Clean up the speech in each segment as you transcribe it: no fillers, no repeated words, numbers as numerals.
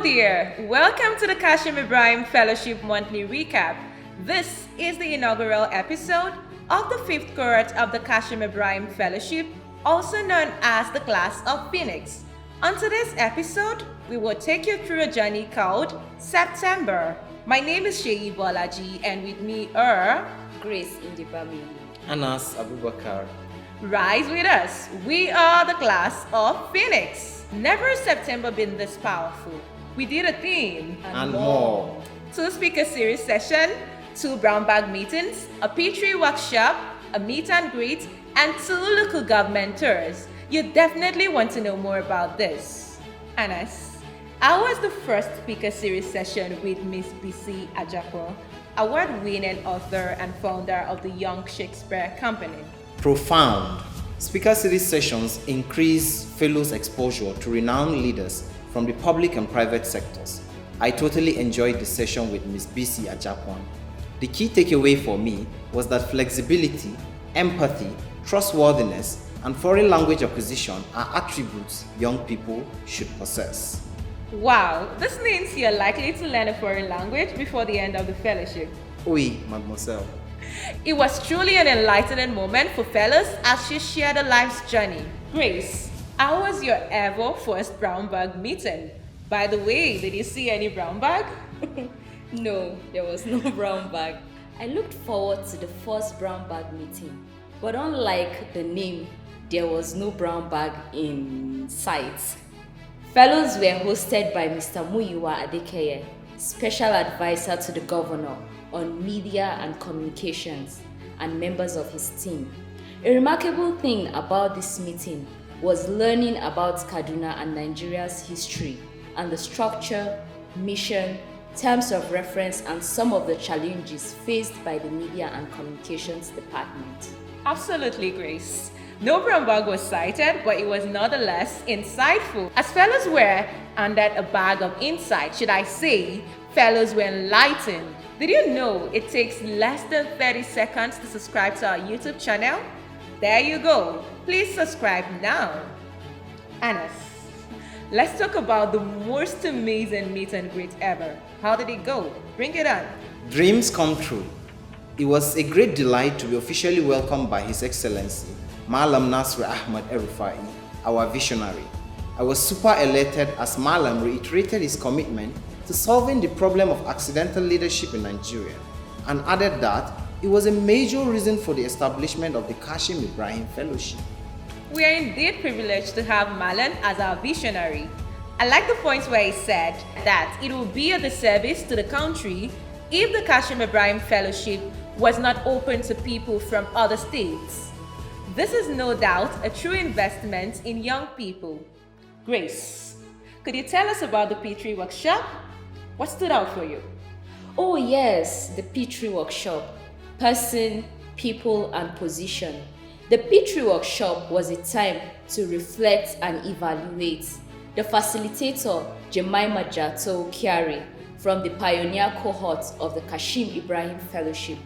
there, welcome to the Kashim Ibrahim Fellowship Monthly Recap. This is the inaugural episode of the 5th cohort of the Kashim Ibrahim Fellowship, also known as the Class of Phoenix. On today's episode, we will take you through a journey called September. My name is Sheyi Bolaji, and with me are Grace Indibami, Anas Abubakar. Rise with us. We are the Class of Phoenix. Never has September been this powerful. We did a theme And more. 2 speaker series session, 2 brown bag meetings, a P3 workshop, a meet and greet, and 2 local government tours. You definitely want to know more about this. Anas, how was the first speaker series session with Miss BC Ajapo, award-winning author and founder of the Young Shakespeare Company? Profound. Speaker series sessions increase fellows' exposure to renowned leaders from the public and private sectors. I totally enjoyed the session with Ms. BC Ajapuan. The key takeaway for me was that flexibility, empathy, trustworthiness, and foreign language acquisition are attributes young people should possess. Wow, this means you're likely to learn a foreign language before the end of the fellowship. Oui, mademoiselle. It was truly an enlightening moment for fellas as she shared a life's journey. Grace, how was your ever first brown bag meeting? By the way, did you see any brown bag? No, there was no brown bag. I looked forward to the first brown bag meeting, but unlike the name, there was no brown bag in sight. Fellows were hosted by Mr. Muyiwa Adekeye, Special Advisor to the Governor on Media and Communications, and members of his team. A remarkable thing about this meeting was learning about Kaduna and Nigeria's history and the structure, mission, terms of reference, and some of the challenges faced by the Media and Communications Department. Absolutely, Grace. No brown bag was cited, but it was nonetheless insightful. As fellows were under a bag of insight, should I say, fellows were enlightened. Did you know it takes less than 30 seconds to subscribe to our YouTube channel? There you go. Please subscribe now. Anas, let's talk about the most amazing meet and greet ever. How did it go? Bring it on. Dreams come true. It was a great delight to be officially welcomed by His Excellency, Malam Nasir Ahmad Erufai, our visionary. I was super elated as Malam reiterated his commitment to solving the problem of accidental leadership in Nigeria, and added that it was a major reason for the establishment of the Kashim Ibrahim Fellowship. We are indeed privileged to have Malan as our visionary. I like the points where he said that it would be a disservice to the country if the Kashim Ibrahim Fellowship was not open to people from other states. This is no doubt a true investment in young people. Grace, could you tell us about the P3 workshop? What stood out for you? Oh yes, the P3 workshop, person, people, and position. The P3 workshop was a time to reflect and evaluate. The facilitator, Jemima Jato Kiari, from the pioneer cohort of the Kashim Ibrahim Fellowship,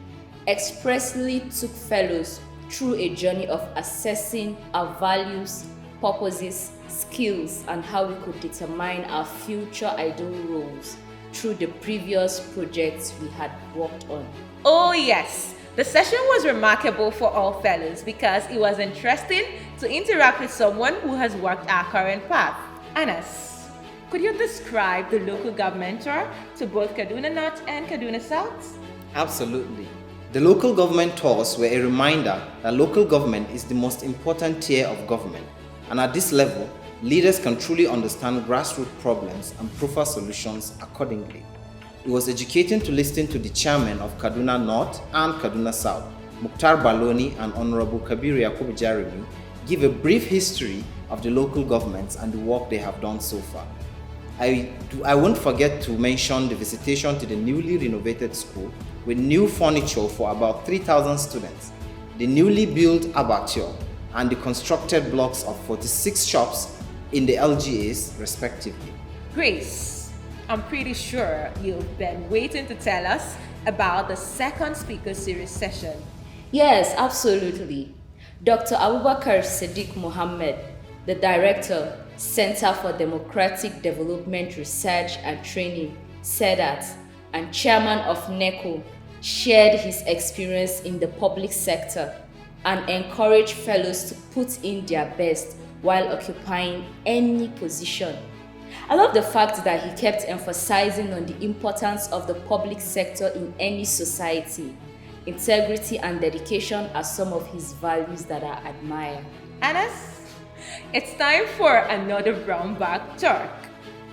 expressly took fellows through a journey of assessing our values, purposes, skills, and how we could determine our future ideal roles through the previous projects we had worked on. Oh yes, the session was remarkable for all fellows because it was interesting to interact with someone who has walked our current path. Anas, could you describe the local government tour to both Kaduna North and Kaduna South? Absolutely. The local government tours were a reminder that local government is the most important tier of government, and at this level, leaders can truly understand grassroots problems and proffer solutions accordingly. It was educating to listen to the chairman of Kaduna North and Kaduna South, Mukhtar Baloni and Honorable Kabir Yakubu Jarimi, give a brief history of the local governments and the work they have done so far. I won't forget to mention the visitation to the newly renovated school with new furniture for about 3,000 students, the newly built abattoir, and the constructed blocks of 46 shops in the LGAs respectively. Grace, I'm pretty sure you've been waiting to tell us about the second speaker series session. Yes, absolutely. Dr. Abubakar Siddiq Mohammed, the director, Center for Democratic Development Research and Training, said that, and chairman of NECO, shared his experience in the public sector and encouraged fellows to put in their best while occupying any position. I love the fact that he kept emphasizing on the importance of the public sector in any society. Integrity and dedication are some of his values that I admire. Anas, it's time for another brown bag talk.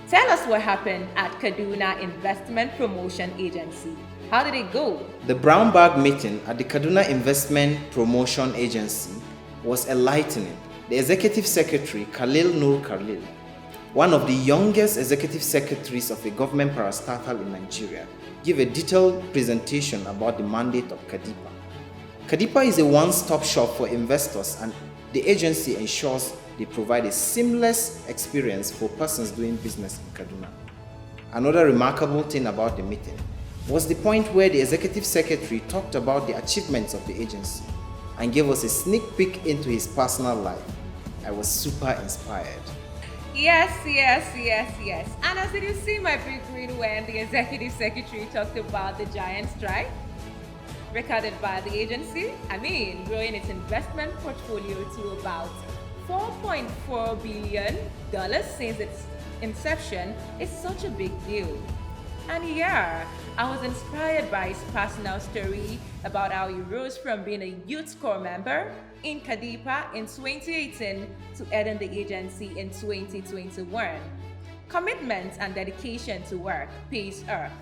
Tell us what happened at Kaduna Investment Promotion Agency. How did it go? The brown bag meeting at the Kaduna Investment Promotion Agency was enlightening. The executive secretary, Khalil Nur Khalil, one of the youngest executive secretaries of a government parastatal in Nigeria, gave a detailed presentation about the mandate of KDIPA. KDIPA is a one-stop shop for investors, and the agency ensures they provide a seamless experience for persons doing business in Kaduna. Another remarkable thing about the meeting was the point where the executive secretary talked about the achievements of the agency and gave us a sneak peek into his personal life. I was super inspired. Yes. And as did you see my big grin when the executive secretary talked about the giant strike recorded by the agency? Growing its investment portfolio to about $4.4 billion since its inception is such a big deal. And yeah, I was inspired by his personal story about how he rose from being a youth corps member in KDIPA in 2018 to heading the agency in 2021. Commitment and dedication to work pays off.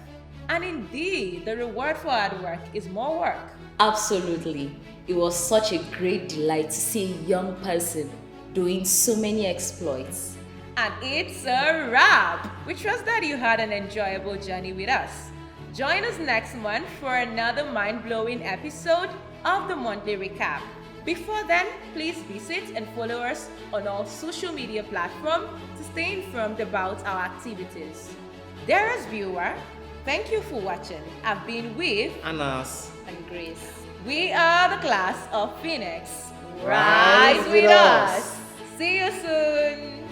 And indeed, the reward for hard work is more work. Absolutely. It was such a great delight to see a young person doing so many exploits. And it's a wrap! We trust that you had an enjoyable journey with us. Join us next month for another mind-blowing episode of the Monthly Recap. Before then, please visit and follow us on all social media platforms to stay informed about our activities. Dearest viewer, thank you for watching. I've been with Anas. And Grace. We are the class of Phoenix. Rise with us. See you soon!